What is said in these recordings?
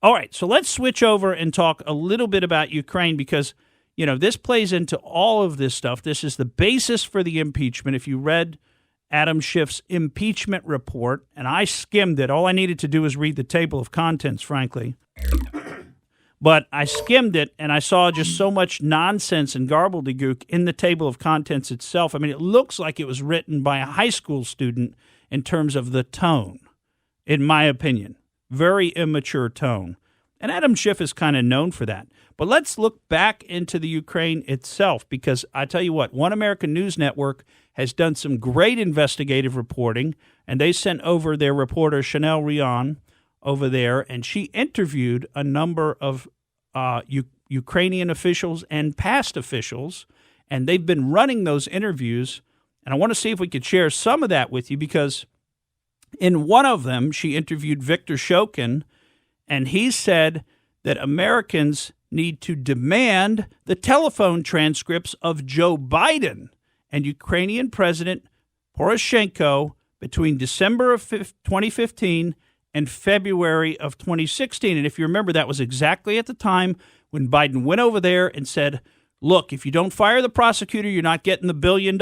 All right, so let's switch over and talk a little bit about Ukraine because, this plays into all of this stuff. This is the basis for the impeachment. If you read Adam Schiff's impeachment report, and I skimmed it, all I needed to do was read the table of contents, frankly. But I skimmed it, and I saw just so much nonsense and gobbledygook in the table of contents itself. I mean, it looks like it was written by a high school student in terms of the tone, in my opinion. Very immature tone. And Adam Schiff is kind of known for that. But let's look back into the Ukraine itself, because I tell you what, One American News Network has done some great investigative reporting, and they sent over their reporter, Chanel Rion, over there, and she interviewed a number of Ukrainian officials and past officials, and they've been running those interviews. And I want to see if we could share some of that with you, because in one of them, she interviewed Viktor Shokin, and he said that Americans need to demand the telephone transcripts of Joe Biden and Ukrainian President Poroshenko between December of 2015 and February of 2016. And if you remember, that was exactly at the time when Biden went over there and said, look, if you don't fire the prosecutor, you're not getting the $1 billion.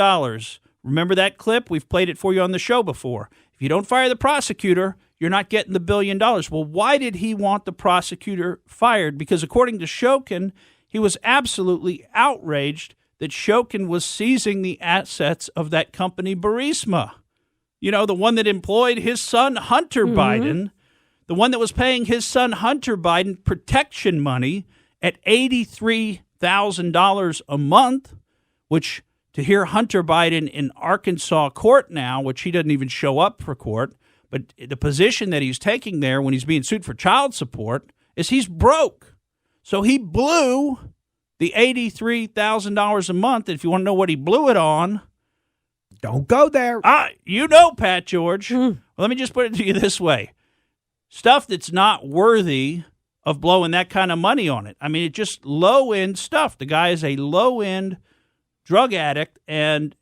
Remember that clip? We've played it for you on the show before. If you don't fire the prosecutor, you're not getting the $1 billion. Well, why did he want the prosecutor fired? Because according to Shokin, he was absolutely outraged that Shokin was seizing the assets of that company, Burisma. The one that employed his son, Hunter Biden, the one that was paying his son, Hunter Biden, protection money at $83,000 a month, which to hear Hunter Biden in Arkansas court now, which he doesn't even show up for court, but the position that he's taking there when he's being sued for child support is he's broke. So he blew the $83,000 a month. If you want to know what he blew it on, don't go there. Pat George. Well, let me just put it to you this way. Stuff that's not worthy of blowing that kind of money on it. I mean, it's just low-end stuff. The guy is a low-end drug addict and,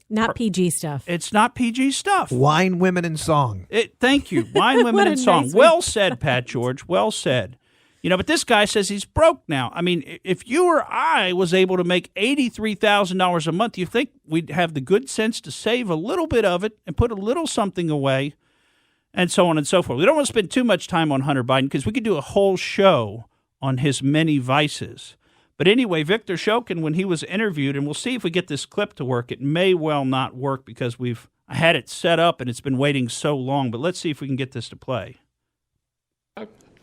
Not PG stuff. It's not PG stuff. Wine, women, and song. Thank you. Wine, women, and song. Well said, Pat George. Well said. But this guy says he's broke now. I mean, if you or I was able to make $83,000 a month, you think we'd have the good sense to save a little bit of it and put a little something away and so on and so forth. We don't want to spend too much time on Hunter Biden because we could do a whole show on his many vices. But anyway, Viktor Shokin, when he was interviewed, and we'll see if we get this clip to work. It may well not work because I had it set up and it's been waiting so long. But let's see if we can get this to play.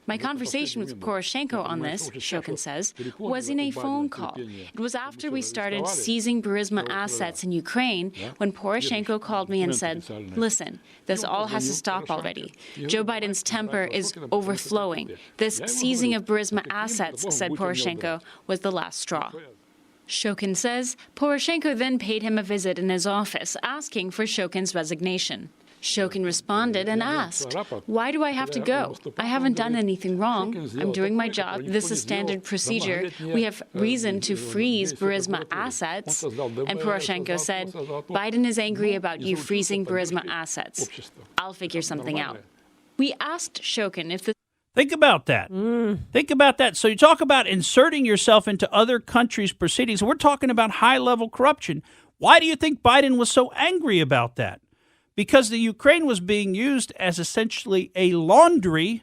My conversation with Poroshenko on this, Shokin says, was in a phone call. It was after we started seizing Burisma assets in Ukraine when Poroshenko called me and said, listen, this all has to stop already. Joe Biden's temper is overflowing. This seizing of Burisma assets, said Poroshenko, was the last straw. Shokin says Poroshenko then paid him a visit in his office, asking for Shokin's resignation. Shokin responded and asked, why do I have to go? I haven't done anything wrong. I'm doing my job. This is standard procedure. We have reason to freeze Burisma assets. And Poroshenko said, Biden is angry about you freezing Burisma assets. I'll figure something out. We asked Shokin if the Think about that. Think about that. So you talk about inserting yourself into other countries' proceedings. We're talking about high-level corruption. Why do you think Biden was so angry about that? Because the Ukraine was being used as essentially a laundry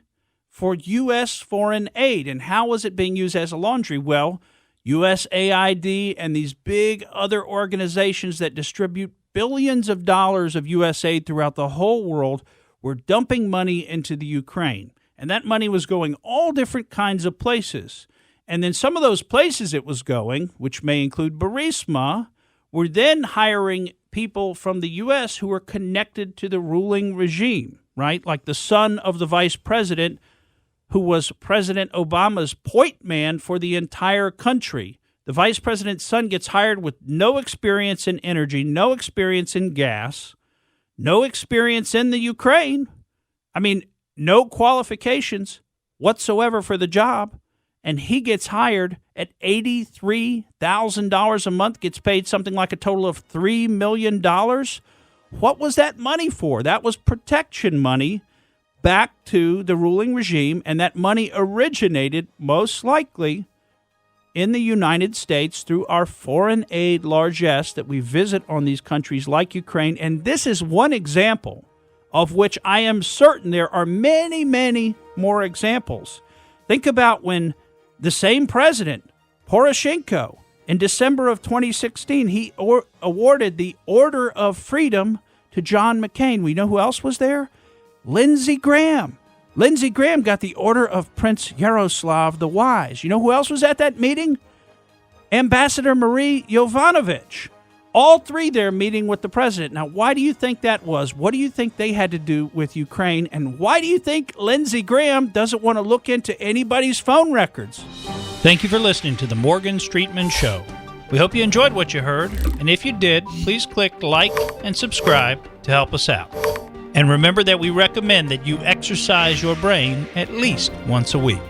for U.S. foreign aid. And how was it being used as a laundry? Well, USAID and these big other organizations that distribute billions of dollars of U.S. aid throughout the whole world were dumping money into the Ukraine. And that money was going all different kinds of places. And then some of those places it was going, which may include Burisma, were then hiring people from the U.S. who were connected to the ruling regime, right? Like the son of the vice president, who was President Obama's point man for the entire country. The vice president's son gets hired with no experience in energy, no experience in gas, no experience in the Ukraine. I mean, no qualifications whatsoever for the job. And he gets hired at $83,000 a month, gets paid something like a total of $3 million. What was that money for? That was protection money back to the ruling regime, and that money originated most likely in the United States through our foreign aid largesse that we visit on these countries like Ukraine. And this is one example of which I am certain there are many, many more examples. Think about when the same president, Poroshenko, in December of 2016, he awarded the Order of Freedom to John McCain. We know who else was there? Lindsey Graham. Lindsey Graham got the Order of Prince Yaroslav the Wise. You know who else was at that meeting? Ambassador Marie Yovanovitch. All three there meeting with the president. Now, why do you think that was? What do you think they had to do with Ukraine? And why do you think Lindsey Graham doesn't want to look into anybody's phone records? Thank you for listening to the Morgan Streetman Show. We hope you enjoyed what you heard. And if you did, please click like and subscribe to help us out. And remember that we recommend that you exercise your brain at least once a week.